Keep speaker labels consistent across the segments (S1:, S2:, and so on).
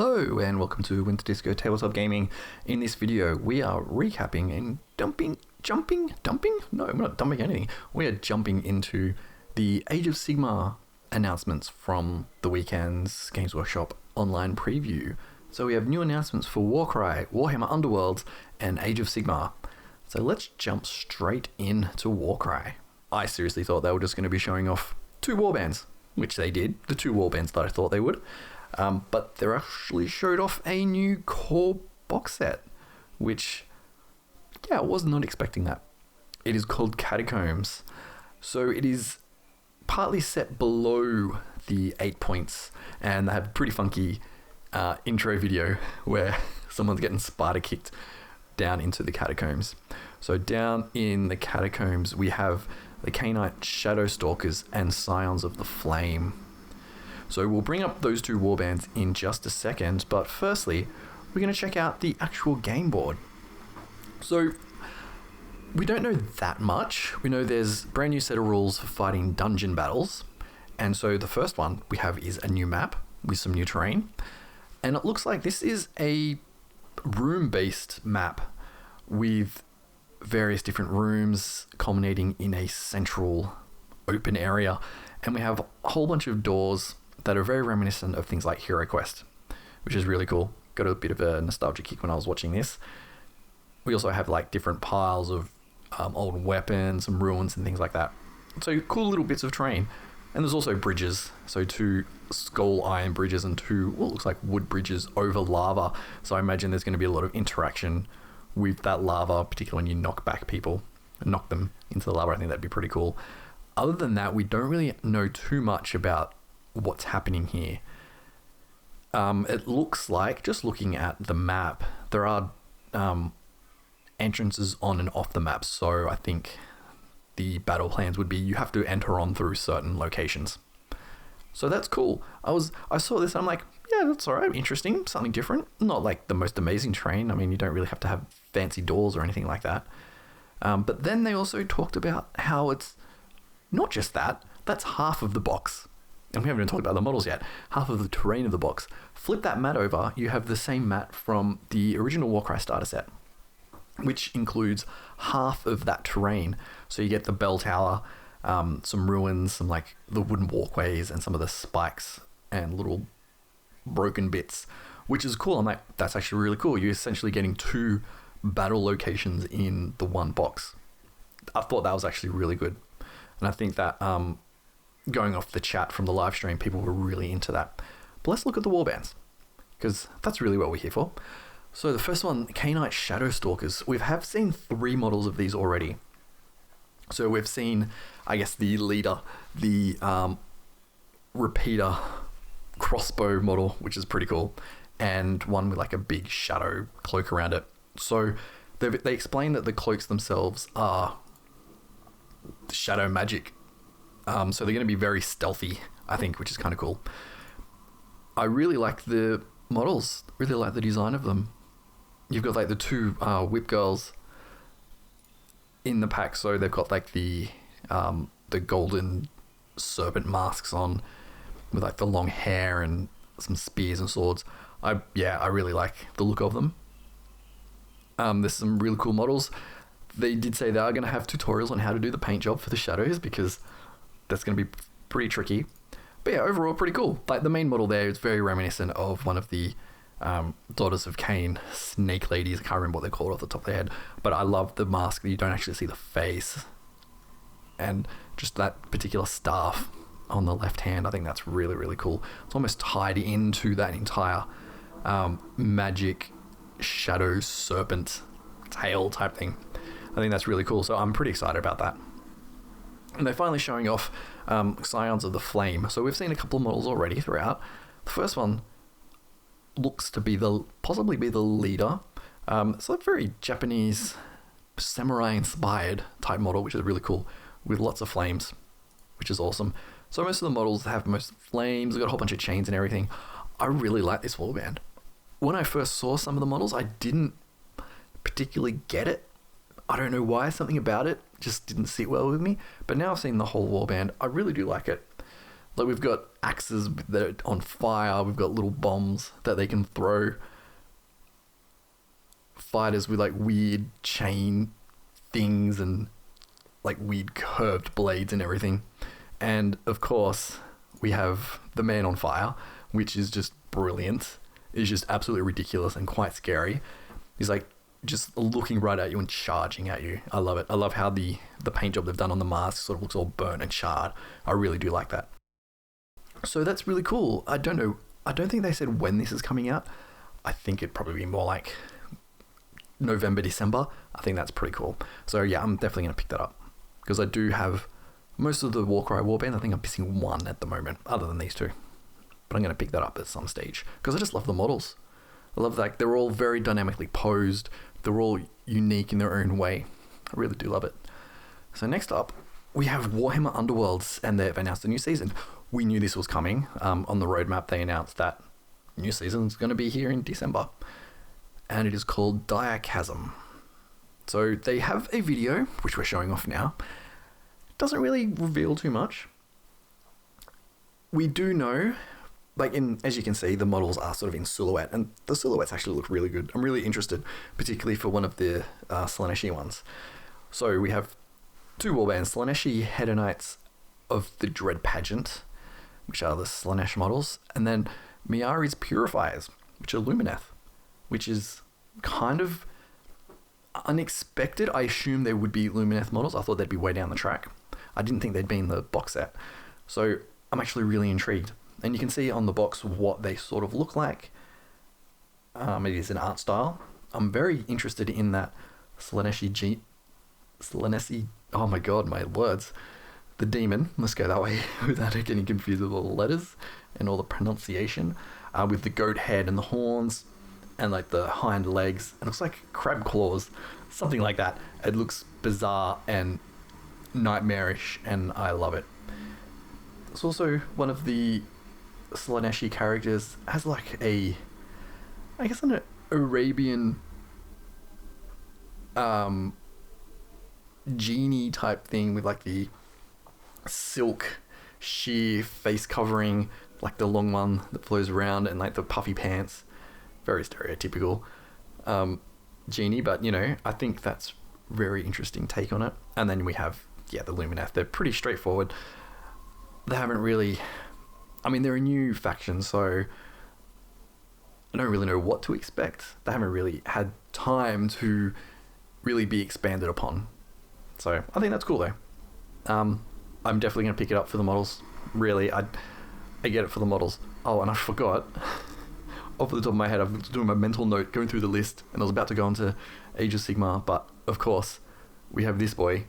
S1: Hello and welcome to Winter Disco Tabletop Gaming. In this video we are recapping and jumping? No, we're not dumping anything. We are jumping into the Age of Sigmar announcements from the weekend's Games Workshop online preview. So we have new announcements for Warcry, Warhammer Underworlds and Age of Sigmar. So let's jump straight into Warcry. I seriously thought they were just going to be showing off two warbands, which they did, the two warbands that I thought they would. But they actually showed off a new core box set, which, I was not expecting that. It is called Catacombs. So it is partly set below the 8 points, and they have a pretty funky intro video where someone's getting spider kicked down into the catacombs. So down in the catacombs we have the Khainite Shadow Stalkers and Scions of the Flame. So we'll bring up those two warbands in just a second, but firstly, we're going to check out the actual game board. So we don't know that much. We know there's a brand new set of rules for fighting dungeon battles. And so the first one we have is a new map with some new terrain. And it looks like this is a room-based map with various different rooms culminating in a central open area. And we have a whole bunch of doors that are very reminiscent of things like Hero Quest, which is really cool. Got a bit of a nostalgia kick when I was watching this. We also have like different piles of old weapons, some ruins and things like that. So cool little bits of terrain. And there's also bridges. So two skull iron bridges and two what looks like wood bridges over lava. So I imagine there's going to be a lot of interaction with that lava, particularly when you knock back people and knock them into the lava. I think that'd be pretty cool. Other than that, we don't really know too much about what's happening here. It looks like, just looking at the map, there are entrances on and off the map. So I think the battle plans would be you have to enter on through certain locations. So that's cool. I saw this and I'm like, yeah, that's alright, interesting, something different. Not like the most amazing terrain. I mean, you don't really have to have fancy doors or anything like that. But then they also talked about how it's not just that, that's half of the box. And we haven't even talked about the models yet. Half of the terrain of the box. Flip that mat over, you have the same mat from the original Warcry starter set, which includes half of that terrain. So you get the bell tower, some ruins, some like the wooden walkways and some of the spikes and little broken bits, which is cool. I'm like, that's actually really cool. You're essentially getting two battle locations in the one box. I thought that was actually really good. And I think that going off the chat from the live stream, people were really into that. But let's look at the warbands, because that's really what we're here for. So the first one, Khainite Shadow Stalkers. We have seen 3 models of these already. So we've seen, I guess, the leader, the repeater crossbow model, which is pretty cool, and one with like a big shadow cloak around it. So they explain that the cloaks themselves are shadow magic. So they're going to be very stealthy, I think, which is kind of cool. I really like the models, really like the design of them. You've got like the two whip girls in the pack, so they've got like the golden serpent masks on with like the long hair and some spears and swords. I really like the look of them. There's some really cool models. They did say they are going to have tutorials on how to do the paint job for the shadows, because that's going to be pretty tricky. But yeah, overall pretty cool. Like the main model there is very reminiscent of one of the Daughters of Cain snake ladies. I can't remember what they're called off the top of their head, but I love the mask that you don't actually see the face, and just that particular staff on the left hand. I think that's really, really cool. It's almost tied into that entire magic shadow serpent tail type thing. I think that's really cool, so I'm pretty excited about that. And they're finally showing off Scions of the Flame. So we've seen a couple of models already throughout. The first one looks to possibly be the leader. It's a very Japanese samurai inspired type model, which is really cool, with lots of flames, which is awesome. So most of the models have most flames. They've got a whole bunch of chains and everything. I really like this warband. When I first saw some of the models, I didn't particularly get it. I don't know why, something about it just didn't sit well with me. But now I've seen the whole warband, I really do like it. Like, we've got axes that are on fire. We've got little bombs that they can throw. Fighters with like weird chain things and like weird curved blades and everything. And of course, we have the man on fire, which is just brilliant. It's just absolutely ridiculous and quite scary. He's like just looking right at you and charging at you. I love it. I love how the paint job they've done on the mask sort of looks all burnt and charred. I really do like that. So that's really cool. I don't know. I don't think they said when this is coming out. I think it'd probably be more like November, December. I think that's pretty cool. So yeah, I'm definitely going to pick that up. Because I do have most of the Warcry warband. I think I'm missing one at the moment, other than these two. But I'm going to pick that up at some stage. Because I just love the models. I love that they're all very dynamically posed. They're all unique in their own way. I really do love it. So next up, we have Warhammer Underworlds, and they've announced a new season. We knew this was coming. On the roadmap, they announced that new season's going to be here in December. And it is called Direcham. So they have a video, which we're showing off now. It doesn't really reveal too much. We do know, like as you can see, the models are sort of in silhouette, and the silhouettes actually look really good. I'm really interested, particularly for one of the Slaaneshi ones. So we have two warbands, Slaaneshi Hedonites of the Dread Pageant, which are the Slaanesh models, and then Miari's Purifiers, which are Lumineth, which is kind of unexpected. I assumed they would be Lumineth models. I thought they'd be way down the track. I didn't think they'd be in the box set. So I'm actually really intrigued. And you can see on the box what they sort of look like. It is an art style. I'm very interested in that Slaaneshi, oh my god, my words. The demon, let's go that way without getting confused with all the letters and all the pronunciation. With the goat head and the horns and like the hind legs. It looks like crab claws, something like that. It looks bizarre and nightmarish, and I love it. It's also one of the Slaaneshi characters has like an Arabian genie type thing with like the silk sheer face covering, like the long one that flows around, and like the puffy pants. Very stereotypical genie, but you know, I think that's very interesting take on it. And then we have the Lumineth. They're pretty straightforward. They haven't really, they're a new faction, so I don't really know what to expect. They haven't really had time to really be expanded upon. So I think that's cool though. I'm definitely going to pick it up for the models. Really, I get it for the models. Oh, and I forgot. Off the top of my head, I was doing my mental note, going through the list, and I was about to go into Age of Sigmar, but of course, we have this boy,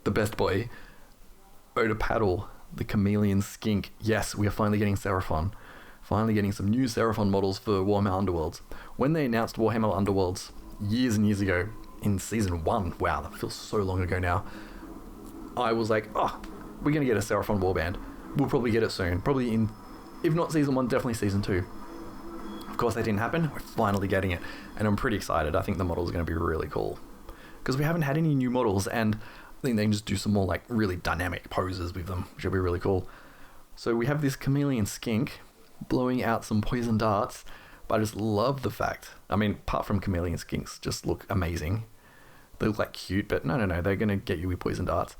S1: the best boy, Oda Paddle, the chameleon skink. Yes, we are finally getting Seraphon. Finally getting some new Seraphon models for Warhammer Underworlds. When they announced Warhammer Underworlds years and years ago, in Season 1, wow, that feels so long ago now, I was like, oh, we're going to get a Seraphon warband. We'll probably get it soon. Probably in, if not Season 1, definitely Season 2. Of course, that didn't happen. We're finally getting it. And I'm pretty excited. I think the models are going to be really cool. Because we haven't had any new models, and I think they can just do some more like really dynamic poses with them, which will be really cool. So we have this chameleon skink blowing out some poison darts, but I just love the fact, apart from chameleon skinks just look amazing. They look like cute, but no, they're going to get you with poison darts.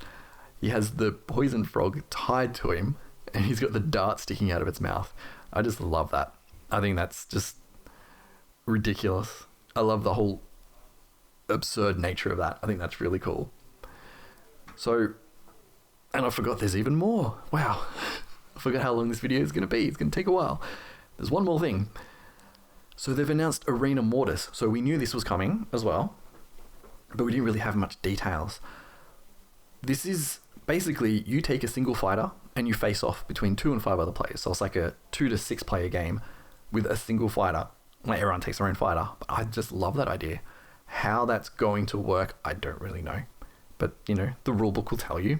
S1: He has the poison frog tied to him, and he's got the dart sticking out of its mouth. I just love that. I think that's just ridiculous. I love the whole absurd nature of that. I think that's really cool. So, and I forgot there's even more. Wow. I forgot how long this video is going to be. It's going to take a while. There's one more thing. So they've announced Arena Mortis. So we knew this was coming as well, but we didn't really have much details. This is basically you take a single fighter and you face off between 2 and 5 other players. So it's like a 2 to 6 player game with a single fighter. Like everyone takes their own fighter. But I just love that idea. How that's going to work, I don't really know. But, you know, the rulebook will tell you.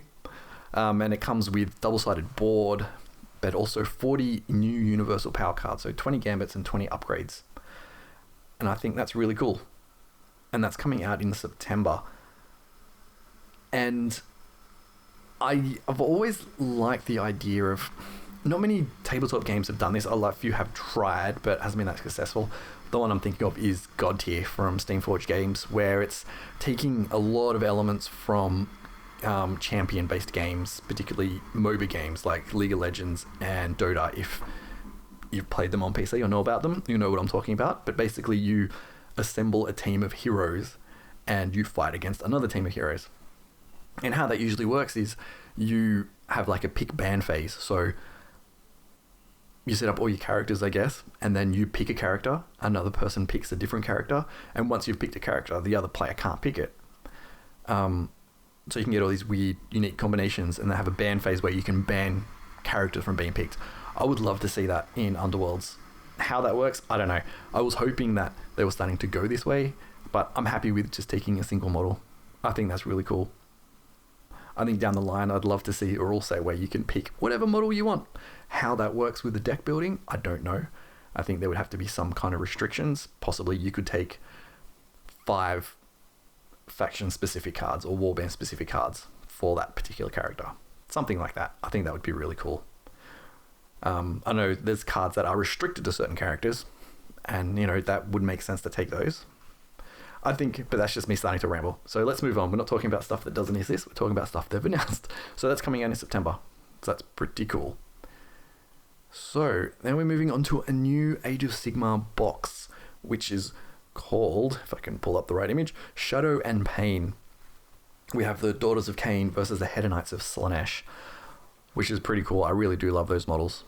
S1: And it comes with double-sided board, but also 40 new universal power cards. So 20 gambits and 20 upgrades. And I think that's really cool. And that's coming out in September. And I've always liked the idea of not many tabletop games have done this. A few have tried, but hasn't been that successful. The one I'm thinking of is God Tier from Steamforged Games, where it's taking a lot of elements from champion-based games, particularly MOBA games like League of Legends and Dota. If you've played them on PC or know about them, you know what I'm talking about. But basically, you assemble a team of heroes and you fight against another team of heroes. And how that usually works is you have like a pick ban phase. So you set up all your characters, I guess, and then you pick a character, another person picks a different character, and once you've picked a character, the other player can't pick it. So you can get all these weird, unique combinations, and they have a ban phase where you can ban characters from being picked. I would love to see that in Underworlds. How that works, I don't know. I was hoping that they were starting to go this way, but I'm happy with just taking a single model. I think that's really cool. I think down the line, I'd love to see a rule set where you can pick whatever model you want. How that works with the deck building, I don't know. I think there would have to be some kind of restrictions. Possibly you could take 5 faction-specific cards or warband-specific cards for that particular character. Something like that. I think that would be really cool. I know there's cards that are restricted to certain characters, and that would make sense to take those. I think, but that's just me starting to ramble. So let's move on. We're not talking about stuff that doesn't exist. We're talking about stuff they've announced. So that's coming out in September. So that's pretty cool. So then we're moving on to a new Age of Sigmar box, which is called, if I can pull up the right image, Shadow and Pain. We have the Daughters of Cain versus the Hedonites of Slaanesh, which is pretty cool. I really do love those models.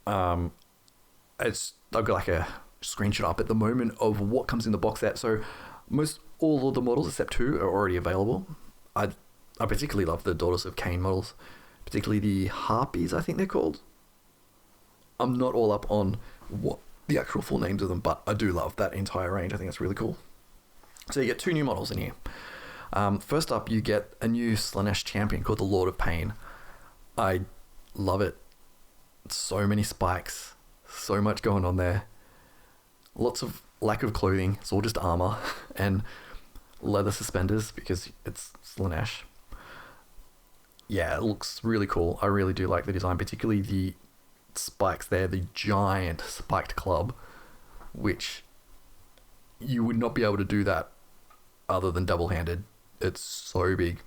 S1: I've got like a screenshot up at the moment of what comes in the box set. So most all of the models except 2 are already available. I particularly love the Daughters of Cain models, particularly the Harpies, I think they're called. I'm not all up on what the actual full names of them, but I do love that entire range. I think that's really cool. So you get 2 new models in here. First up, you get a new Slaanesh champion called the Lord of Pain. I love it. So many spikes, so much going on there. Lots of lack of clothing. It's all just armor and leather suspenders because it's Slaanesh. Yeah, it looks really cool. I really do like the design, particularly the spikes there, the giant spiked club, which you would not be able to do that other than double-handed. It's so big.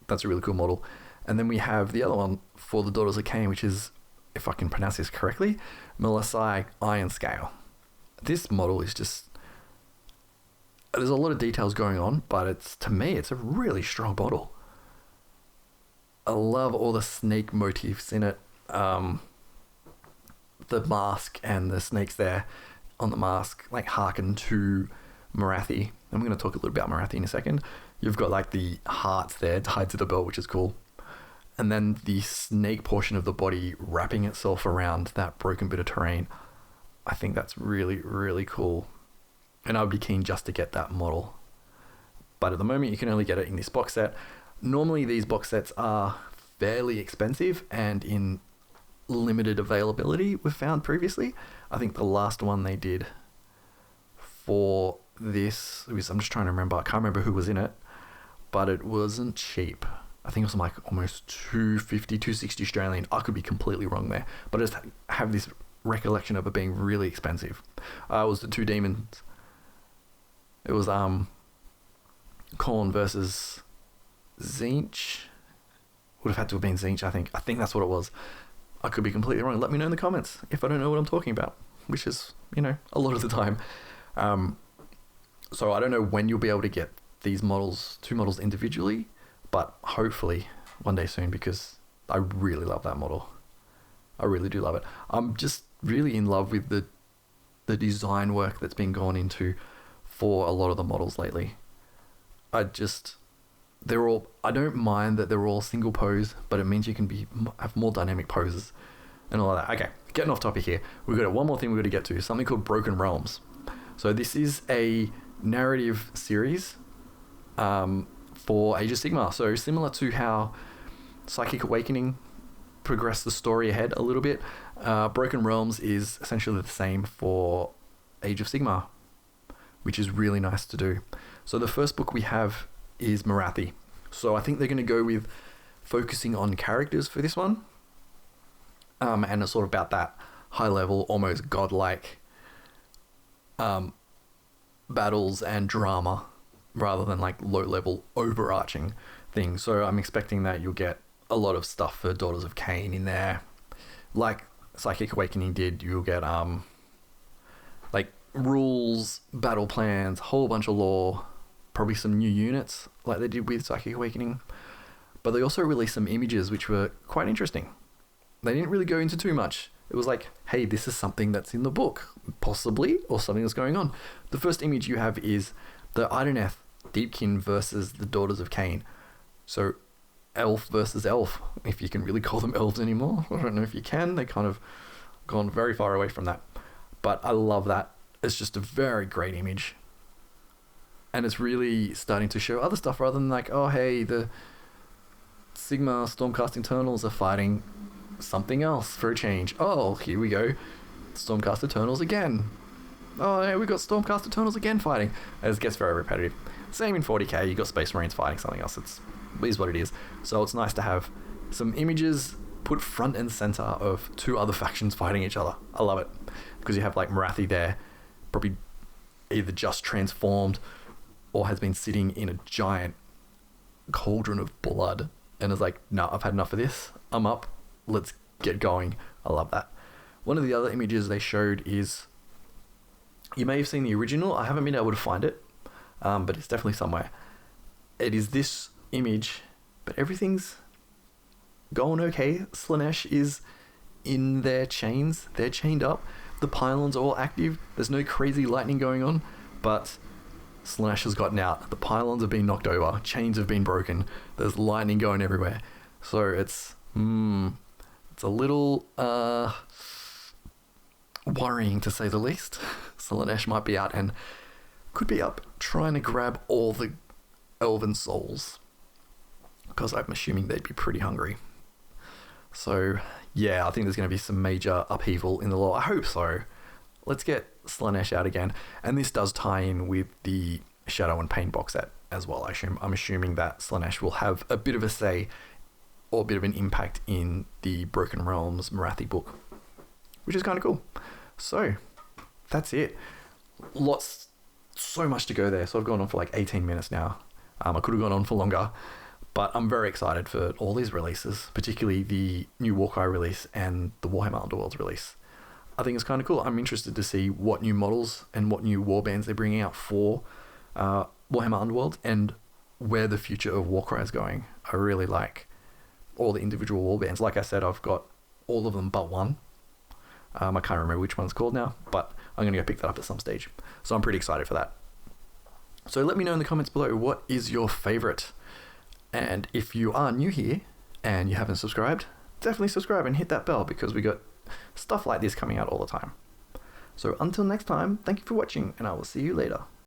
S1: That's a really cool model. And then we have the other one for the Daughters of Cain, which is, if I can pronounce this correctly, Melisai Iron Scale. This model is just, there's a lot of details going on, but to me, it's a really strong model. I love all the snake motifs in it. The mask and the snakes there on the mask like harken to Morathi. I'm going to talk a little bit about Morathi in a second. You've got like the hearts there tied to the belt, which is cool. And then the snake portion of the body wrapping itself around that broken bit of terrain. I think that's really, really cool. And I'd be keen just to get that model. But at the moment, you can only get it in this box set. Normally, these box sets are fairly expensive and in limited availability, we've found previously. I think the last one they did for this was, I'm just trying to remember, I can't remember who was in it, but it wasn't cheap. I think it was like almost 250, 260 Australian. I could be completely wrong there, but I just have this recollection of it being really expensive. It was the 2 demons. It was Khorne versus Tzeentch. Would have had to have been Tzeentch, I think. I think that's what it was. I could be completely wrong. Let me know in the comments if I don't know what I'm talking about, which is, a lot of the time. So I don't know when you'll be able to get these models, 2 models individually, but hopefully one day soon, because I really love that model. I really do love it. I'm just really in love with the design work that's been gone into for a lot of the models lately. I don't mind that they're all single pose, but it means you can have more dynamic poses and all of that. Okay, getting off topic here. We've got one more thing we've got to get to, something called Broken Realms. So this is a narrative series for Age of Sigmar. So similar to how Psychic Awakening progressed the story ahead a little bit, Broken Realms is essentially the same for Age of Sigmar, which is really nice to do. So the first book we have is Morathi. So I think they're going to go with focusing on characters for this one. And it's sort of about that high level, almost godlike battles and drama rather than like low level overarching things. So I'm expecting that you'll get a lot of stuff for Daughters of Cain in there. Like Psychic Awakening did, you'll get like rules, battle plans, whole bunch of lore, probably some new units like they did with Psychic Awakening. But they also released some images which were quite interesting. They didn't really go into too much. It was like, hey, this is something that's in the book, possibly, or something that's going on. The first image you have is the Idoneth Deepkin versus the Daughters of Cain. So elf versus elf, if you can really call them elves anymore. I don't know if you can. They kind of gone very far away from that. But I love that. It's just a very great image. And it's really starting to show other stuff rather than like, oh, hey, the Sigmar Stormcast Eternals are fighting something else for a change. Oh, here we go. Stormcast Eternals again. Oh, yeah, we got Stormcast Eternals again fighting. It gets very repetitive. Same in 40k, you got Space Marines fighting something else. It is what it is. So it's nice to have some images put front and center of two other factions fighting each other. I love it. Because you have like Marathi there, probably either just transformed or has been sitting in a giant cauldron of blood and is like, no, I've had enough of this. I'm up. Let's get going. I love that. One of the other images they showed is, you may have seen the original. I haven't been able to find it, but it's definitely somewhere. It is this image, but everything's going okay. Slaanesh is in their chains. They're chained up. The pylons are all active. There's no crazy lightning going on, but Slaanesh has gotten out. The pylons have been knocked over. Chains have been broken. There's lightning going everywhere. So it's a little worrying, to say the least. Slaanesh might be out and could be up trying to grab all the elven souls, because I'm assuming they'd be pretty hungry. So yeah, I think there's going to be some major upheaval in the lore. I hope so. Let's get Slaanesh out again. And this does tie in with the Shadow and Pain box set as well. I'm assuming that Slaanesh will have a bit of a say or a bit of an impact in the Broken Realms Marathi book, which is kind of cool. So that's it. So much to go there. So I've gone on for like 18 minutes now. I could have gone on for longer, but I'm very excited for all these releases, particularly the new Warcry release and the Warhammer Underworlds release. I think it's kind of cool. I'm interested to see what new models and what new warbands they're bringing out for Warhammer Underworlds and where the future of Warcry is going. I really like all the individual warbands. Like I said, I've got all of them but one. I can't remember which one's called now, but I'm going to go pick that up at some stage. So I'm pretty excited for that. So let me know in the comments below, what is your favorite? And if you are new here and you haven't subscribed, definitely subscribe and hit that bell, because we got stuff like this coming out all the time. So until next time, thank you for watching, and I will see you later.